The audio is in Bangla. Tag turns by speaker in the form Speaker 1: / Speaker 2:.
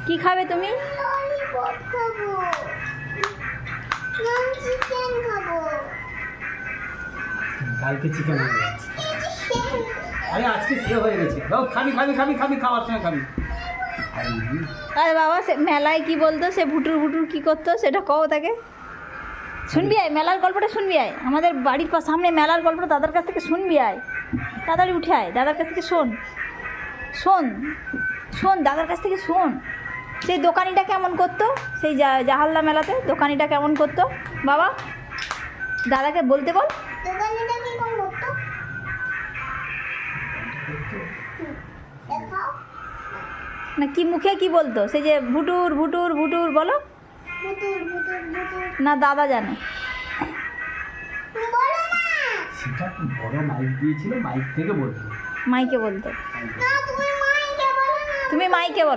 Speaker 1: কি খাবে তুমি?
Speaker 2: ললিপপ খাবো, চিকেন খাবো।
Speaker 3: কালকে চিকেন হবে। আরে আজকে সে হয়ে গেছে। দাও খাবি খাবি খাবি খাবি খাওয়ার সময় খাবি।
Speaker 1: আরে বাবা, সে মেলায় কি বলতো, সে ভুটুর ভুটুর কি করতো সেটা কও তাকে। শুনবি আয়, মেলার গল্পটা শুনবি আয়, আমাদের বাড়ির সামনে মেলার গল্পটা দাদার কাছ থেকে শুনবি আয়, তাড়াতাড়ি উঠে আয়, দাদার কাছ থেকে শোন শোন শোন, দাদার কাছ থেকে শোন। সেই দোকানিটা কেমন করতো, সেই জাহালদা মেলাতে দোকানিটা কেমন করতো বাবা, দাদাকে বলতে বল।
Speaker 2: দোকানিটা কি করতো? দেখাও।
Speaker 1: না কি মুখে কি বলতো, সেই যে ভুটুর ভুটুর ভুটুর বলো
Speaker 2: বুতুর বুতুর বুতুর।
Speaker 1: না, দাদা জানে।
Speaker 2: বলো না।
Speaker 3: সেটা বড় মাইক দিয়েছিল, মাইক থেকে বলতো।
Speaker 1: মাইকে বলতো।
Speaker 2: না, তুমি মাইকে বলো না।
Speaker 1: তুমি মাইকে বলো।